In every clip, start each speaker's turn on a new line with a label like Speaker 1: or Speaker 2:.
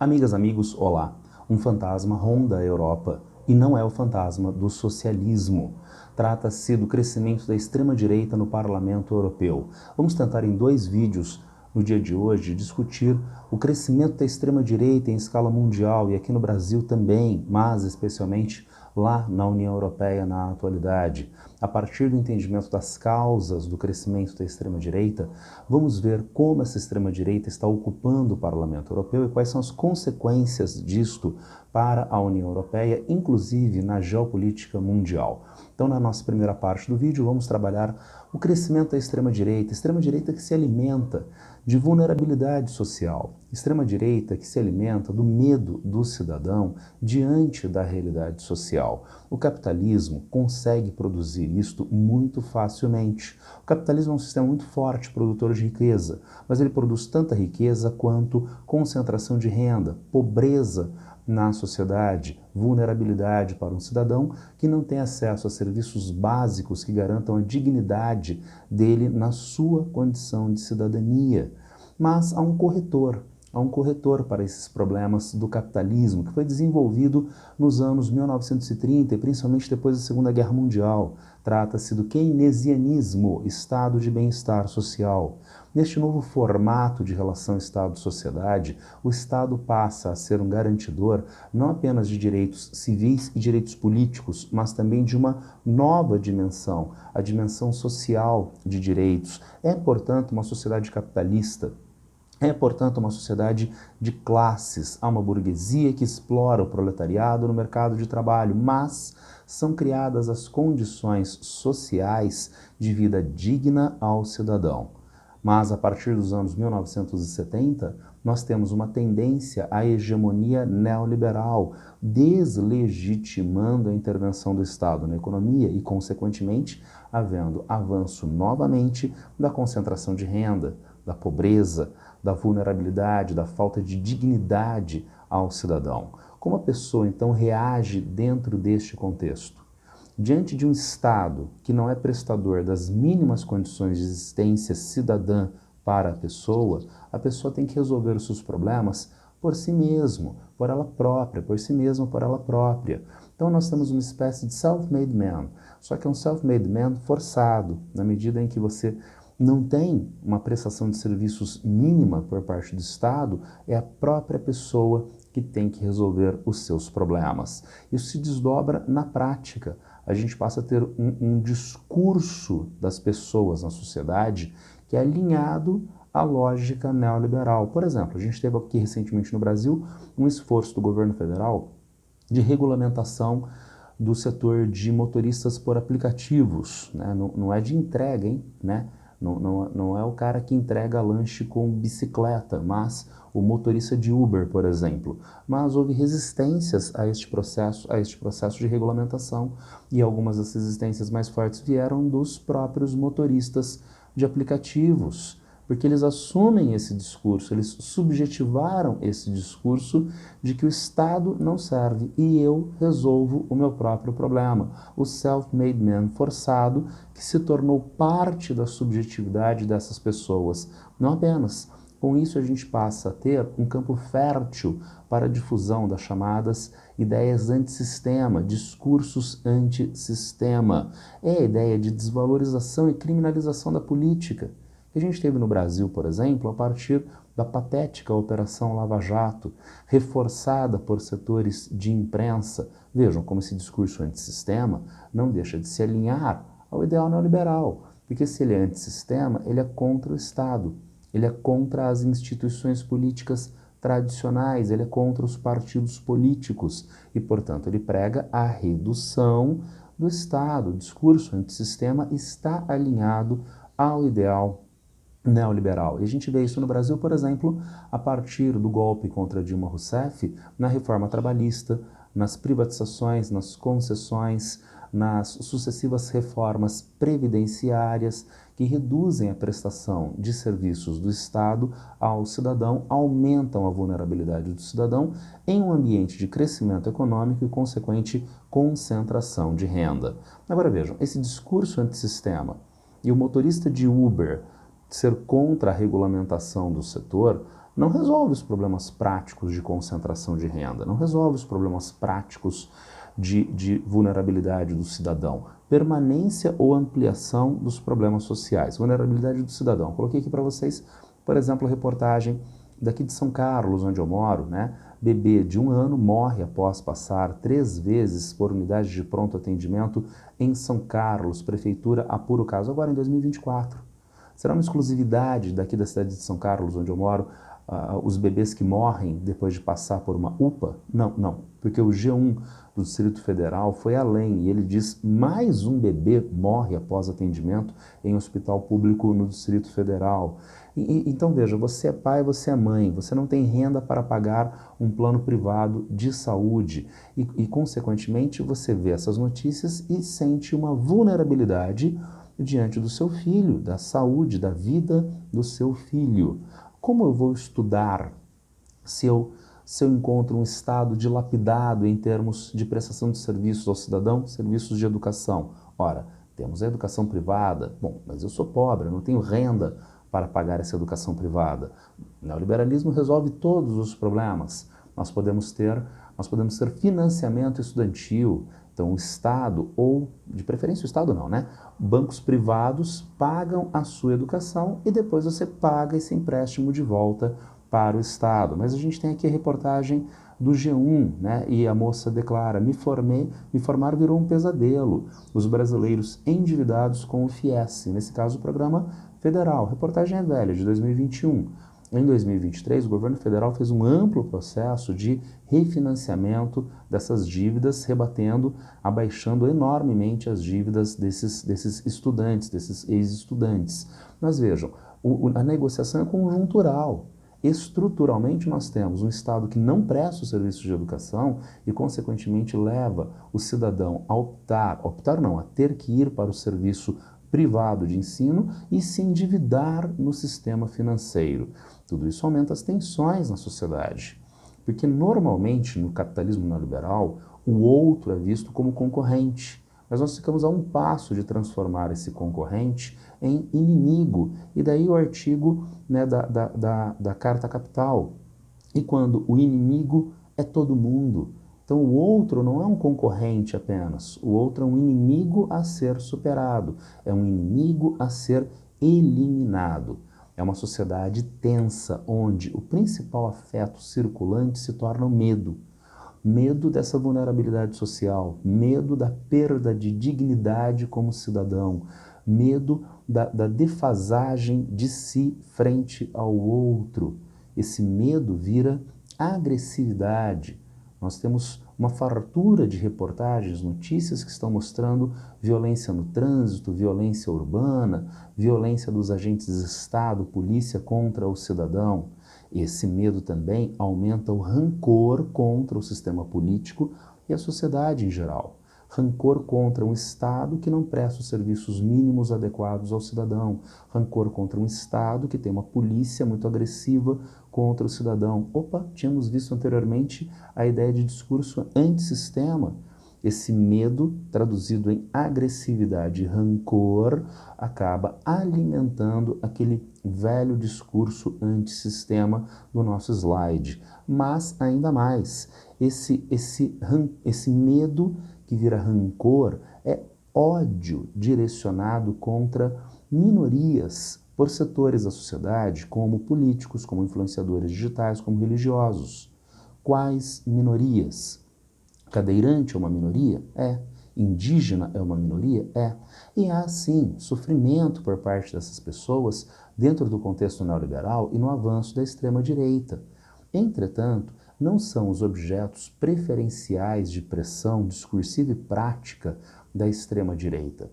Speaker 1: Amigas, amigos, olá! Um fantasma ronda a Europa e não é o fantasma do socialismo. Trata-se do crescimento da extrema-direita no Parlamento Europeu. Vamos tentar em 2 vídeos no dia de hoje discutir o crescimento da extrema-direita em escala mundial e aqui no Brasil também, mas especialmente lá na União Europeia na atualidade. A partir do entendimento das causas do crescimento da extrema-direita, vamos ver como essa extrema-direita está ocupando o Parlamento Europeu e quais são as consequências disto para a União Europeia, inclusive na geopolítica mundial. Então, na nossa primeira parte do vídeo, vamos trabalhar o crescimento da extrema-direita que se alimenta de vulnerabilidade social, extrema-direita que se alimenta do medo do cidadão diante da realidade social. O capitalismo consegue produzir isto muito facilmente. O capitalismo é um sistema muito forte, produtor de riqueza, mas ele produz tanta riqueza quanto concentração de renda, pobreza na sociedade, vulnerabilidade para um cidadão que não tem acesso a serviços básicos que garantam a dignidade dele na sua condição de cidadania. Mas há um corretor para esses problemas do capitalismo que foi desenvolvido nos anos 1930 e principalmente depois da Segunda Guerra Mundial. Trata-se do keynesianismo, estado de bem-estar social. Neste novo formato de relação Estado-sociedade, o Estado passa a ser um garantidor não apenas de direitos civis e direitos políticos, mas também de uma nova dimensão, a dimensão social de direitos. É, portanto, uma sociedade capitalista. É, portanto, uma sociedade de classes. Há uma burguesia que explora o proletariado no mercado de trabalho, mas são criadas as condições sociais de vida digna ao cidadão. Mas, a partir dos anos 1970, nós temos uma tendência à hegemonia neoliberal, deslegitimando a intervenção do Estado na economia e, consequentemente, havendo avanço novamente da concentração de renda, da pobreza, da vulnerabilidade, da falta de dignidade ao cidadão. Como a pessoa, então, reage dentro deste contexto? Diante de um Estado que não é prestador das mínimas condições de existência cidadã para a pessoa tem que resolver os seus problemas por si mesmo, por ela própria, por si mesma, por ela própria. Então nós temos uma espécie de self-made man, só que é um self-made man forçado, na medida em que você não tem uma prestação de serviços mínima por parte do Estado, é a própria pessoa que tem que resolver os seus problemas. Isso se desdobra na prática. A gente passa a ter um discurso das pessoas na sociedade que é alinhado à lógica neoliberal. Por exemplo, a gente teve aqui recentemente no Brasil um esforço do governo federal de regulamentação do setor de motoristas por aplicativos, né? Não é de entrega, hein? Né? Não é o cara que entrega lanche com bicicleta, mas o motorista de Uber, por exemplo. Mas houve resistências a este processo de regulamentação e algumas das resistências mais fortes vieram dos próprios motoristas de aplicativos, porque eles assumem esse discurso, eles subjetivaram esse discurso de que o Estado não serve e eu resolvo o meu próprio problema. O self-made man forçado que se tornou parte da subjetividade dessas pessoas. Não apenas. Com isso a gente passa a ter um campo fértil para a difusão das chamadas ideias antissistema, discursos antissistema. É a ideia de desvalorização e criminalização da política que a gente teve no Brasil, por exemplo, a partir da patética Operação Lava Jato, reforçada por setores de imprensa. Vejam como esse discurso antissistema não deixa de se alinhar ao ideal neoliberal, porque se ele é antissistema, ele é contra o Estado, ele é contra as instituições políticas tradicionais, ele é contra os partidos políticos e, portanto, ele prega a redução do Estado. O discurso antissistema está alinhado ao ideal neoliberal. E a gente vê isso no Brasil, por exemplo, a partir do golpe contra Dilma Rousseff, na reforma trabalhista, nas privatizações, nas concessões, nas sucessivas reformas previdenciárias que reduzem a prestação de serviços do Estado ao cidadão, aumentam a vulnerabilidade do cidadão em um ambiente de crescimento econômico e consequente concentração de renda. Agora vejam, esse discurso antissistema e o motorista de Uber ser contra a regulamentação do setor não resolve os problemas práticos de concentração de renda, não resolve os problemas práticos de vulnerabilidade do cidadão, permanência ou ampliação dos problemas sociais, vulnerabilidade do cidadão. Coloquei aqui para vocês, por exemplo, a reportagem daqui de São Carlos, onde eu moro, né? Bebê de 1 ano morre após passar 3 vezes por unidade de pronto atendimento em São Carlos. Prefeitura apura o caso agora em 2024. Será uma exclusividade daqui da cidade de São Carlos, onde eu moro, os bebês que morrem depois de passar por uma UPA? Não, não, porque o G1 do Distrito Federal foi além e ele diz mais um bebê morre após atendimento em hospital público no Distrito Federal. Então veja, você é pai, você é mãe, você não tem renda para pagar um plano privado de saúde e consequentemente você vê essas notícias e sente uma vulnerabilidade diante do seu filho, da saúde, da vida do seu filho. Como eu vou estudar se eu encontro um Estado dilapidado em termos de prestação de serviços ao cidadão, serviços de educação? Ora, temos a educação privada. Bom, mas eu sou pobre, eu não tenho renda para pagar essa educação privada. O neoliberalismo resolve todos os problemas. Nós podemos ter financiamento estudantil. Então, o Estado, ou de preferência o Estado não, né? Bancos privados pagam a sua educação e depois você paga esse empréstimo de volta para o Estado. Mas a gente tem aqui a reportagem do G1, né? E a moça declara: me formar virou um pesadelo. Os brasileiros endividados com o FIES, nesse caso o programa federal. A reportagem é velha, de 2021. Em 2023, o governo federal fez um amplo processo de refinanciamento dessas dívidas, rebatendo, abaixando enormemente as dívidas desses estudantes, desses ex-estudantes. Mas vejam, a negociação é conjuntural. Estruturalmente, nós temos um Estado que não presta o serviço de educação e, consequentemente, leva o cidadão a a ter que ir para o serviço privado de ensino e se endividar no sistema financeiro. Tudo isso aumenta as tensões na sociedade, porque normalmente no capitalismo neoliberal o outro é visto como concorrente, mas nós ficamos a um passo de transformar esse concorrente em inimigo, e daí o artigo, né, da Carta Capital. E quando o inimigo é todo mundo, então o outro não é um concorrente apenas, o outro é um inimigo a ser superado, é um inimigo a ser eliminado. É uma sociedade tensa, onde o principal afeto circulante se torna o medo. Medo dessa vulnerabilidade social, medo da perda de dignidade como cidadão, medo da defasagem de si frente ao outro. Esse medo vira agressividade. Nós temos uma fartura de reportagens, notícias que estão mostrando violência no trânsito, violência urbana, violência dos agentes de Estado, polícia contra o cidadão. Esse medo também aumenta o rancor contra o sistema político e a sociedade em geral. Rancor contra um Estado que não presta os serviços mínimos adequados ao cidadão. Rancor contra um Estado que tem uma polícia muito agressiva contra o cidadão. Opa, tínhamos visto anteriormente a ideia de discurso antissistema. Esse medo, traduzido em agressividade e rancor, acaba alimentando aquele velho discurso antissistema do nosso slide. Mas, ainda mais, esse medo que vira rancor é ódio direcionado contra minorias por setores da sociedade, como políticos, como influenciadores digitais, como religiosos. Quais minorias? Cadeirante é uma minoria? É. Indígena é uma minoria? É. E há, sim, sofrimento por parte dessas pessoas dentro do contexto neoliberal e no avanço da extrema-direita. Entretanto, não são os objetos preferenciais de pressão discursiva e prática da extrema-direita,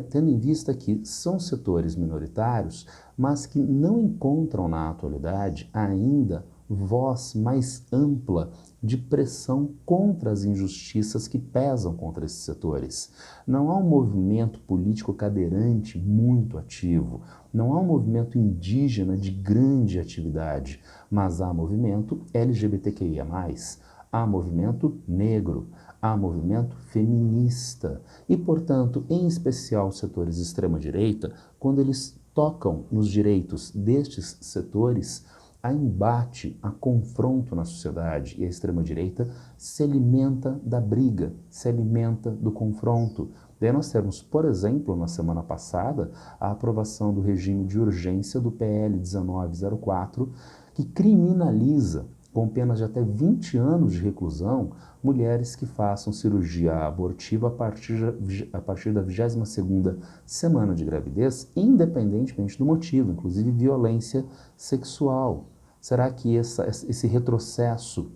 Speaker 1: tendo em vista que são setores minoritários, mas que não encontram na atualidade ainda voz mais ampla de pressão contra as injustiças que pesam contra esses setores. Não há um movimento político cadeirante muito ativo, não há um movimento indígena de grande atividade, mas há movimento LGBTQIA+, há movimento negro, há movimento feminista e, portanto, em especial setores de extrema-direita, quando eles tocam nos direitos destes setores, há embate, há confronto na sociedade e a extrema-direita se alimenta da briga, se alimenta do confronto. Daí nós temos, por exemplo, na semana passada, a aprovação do regime de urgência do PL 1904, que criminaliza, com penas de até 20 anos de reclusão, mulheres que façam cirurgia abortiva a partir da 22ª semana de gravidez, independentemente do motivo, inclusive violência sexual. Será que esse retrocesso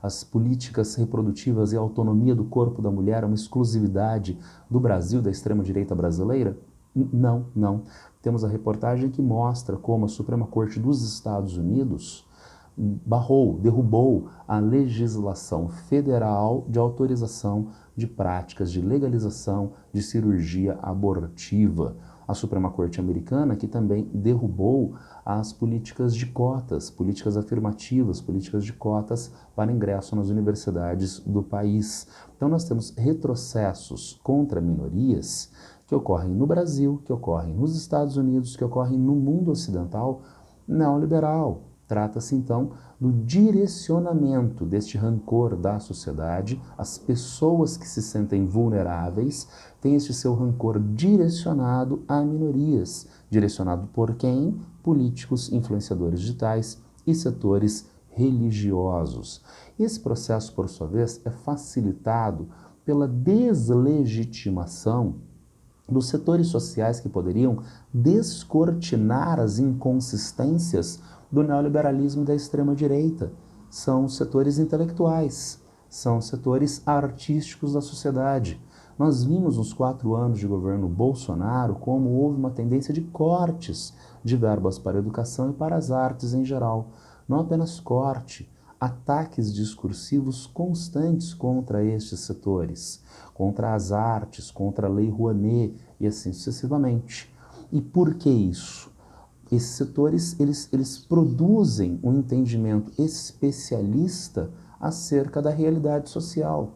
Speaker 1: às políticas reprodutivas e a autonomia do corpo da mulher é uma exclusividade do Brasil, da extrema-direita brasileira? Não, não. Temos a reportagem que mostra como a Suprema Corte dos Estados Unidos derrubou a legislação federal de autorização de práticas de legalização de cirurgia abortiva. A Suprema Corte americana que também derrubou as políticas de cotas, políticas afirmativas, políticas de cotas para ingresso nas universidades do país. Então nós temos retrocessos contra minorias que ocorrem no Brasil, que ocorrem nos Estados Unidos, que ocorrem no mundo ocidental neoliberal. Trata-se, então, do direcionamento deste rancor da sociedade. As pessoas que se sentem vulneráveis têm este seu rancor direcionado a minorias. Direcionado por quem? Políticos, influenciadores digitais e setores religiosos. Esse processo, por sua vez, é facilitado pela deslegitimação dos setores sociais que poderiam descortinar as inconsistências do neoliberalismo e da extrema-direita. São setores intelectuais, são setores artísticos da sociedade. Nós vimos nos 4 anos de governo Bolsonaro como houve uma tendência de cortes de verbas para a educação e para as artes em geral. Não apenas corte, ataques discursivos constantes contra estes setores, contra as artes, contra a Lei Rouanet e assim sucessivamente. E por que isso? Esses setores, eles produzem um entendimento especialista acerca da realidade social.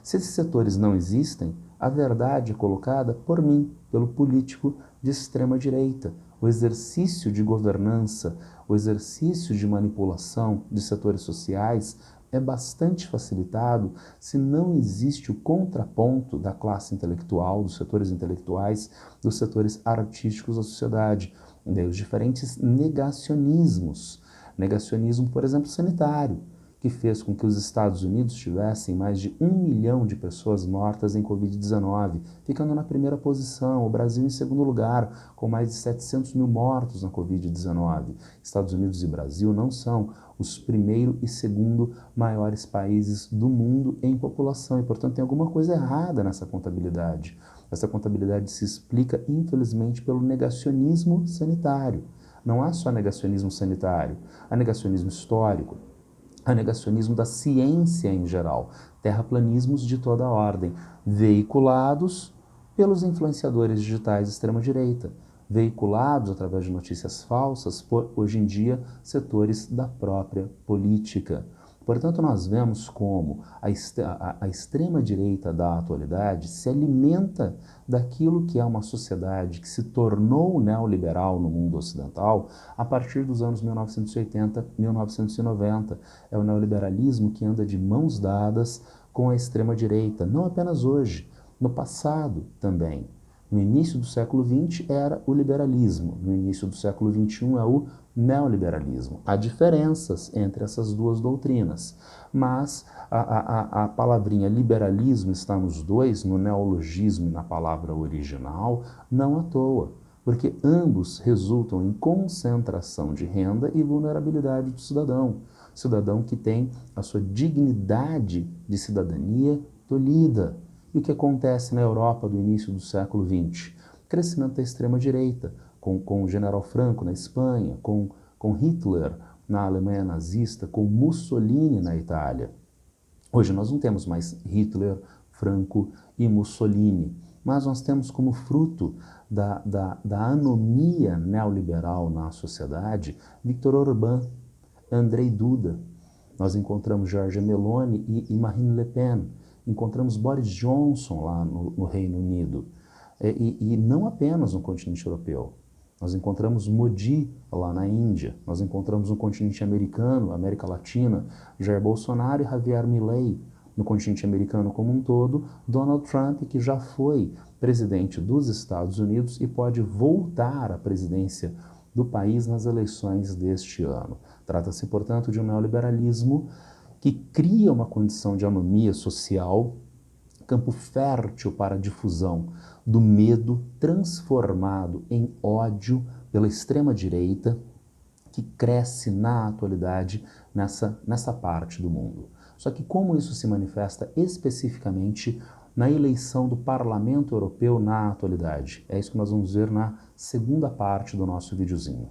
Speaker 1: Se esses setores não existem, a verdade é colocada por mim, pelo político de extrema-direita. O exercício de governança, o exercício de manipulação de setores sociais é bastante facilitado se não existe o contraponto da classe intelectual, dos setores intelectuais, dos setores artísticos da sociedade. Daí os diferentes negacionismos. Negacionismo, por exemplo, sanitário, que fez com que os Estados Unidos tivessem mais de 1 milhão de pessoas mortas em Covid-19, ficando na primeira posição, o Brasil em segundo lugar, com mais de 700 mil mortos na Covid-19. Estados Unidos e Brasil não são os primeiro e segundo maiores países do mundo em população, e, portanto, tem alguma coisa errada nessa contabilidade. Essa contabilidade se explica, infelizmente, pelo negacionismo sanitário. Não há só negacionismo sanitário, há negacionismo histórico, há negacionismo da ciência em geral, terraplanismos de toda a ordem, veiculados pelos influenciadores digitais de extrema-direita, veiculados através de notícias falsas por, hoje em dia, setores da própria política. Portanto, nós vemos como a extrema-direita da atualidade se alimenta daquilo que é uma sociedade que se tornou neoliberal no mundo ocidental a partir dos anos 1980, 1990. É o neoliberalismo que anda de mãos dadas com a extrema-direita, não apenas hoje, no passado também. No início do século XX era o liberalismo, no início do século XXI é o neoliberalismo. Há diferenças entre essas duas doutrinas, mas a palavrinha liberalismo está nos dois, no neologismo e na palavra original, não à toa, porque ambos resultam em concentração de renda e vulnerabilidade do cidadão. Cidadão que tem a sua dignidade de cidadania tolhida. E o que acontece na Europa do início do século XX? Crescimento da extrema-direita, com o general Franco na Espanha, com Hitler na Alemanha nazista, com Mussolini na Itália. Hoje nós não temos mais Hitler, Franco e Mussolini, mas nós temos como fruto da anomia neoliberal na sociedade Viktor Orbán, Andrzej Duda. Nós encontramos Giorgia Meloni e Marine Le Pen. Encontramos Boris Johnson lá no Reino Unido, e não apenas no continente europeu. nós encontramos Modi lá na Índia, nós encontramos no continente americano, América Latina, Jair Bolsonaro e Javier Milei. No continente americano como um todo, Donald Trump, que já foi presidente dos Estados Unidos e pode voltar à presidência do país nas eleições deste ano. Trata-se, portanto, de um neoliberalismo que cria uma condição de anomia social, campo fértil para a difusão do medo transformado em ódio pela extrema-direita, que cresce na atualidade nessa parte do mundo. Só que como isso se manifesta especificamente na eleição do Parlamento Europeu na atualidade? É isso que nós vamos ver na segunda parte do nosso videozinho.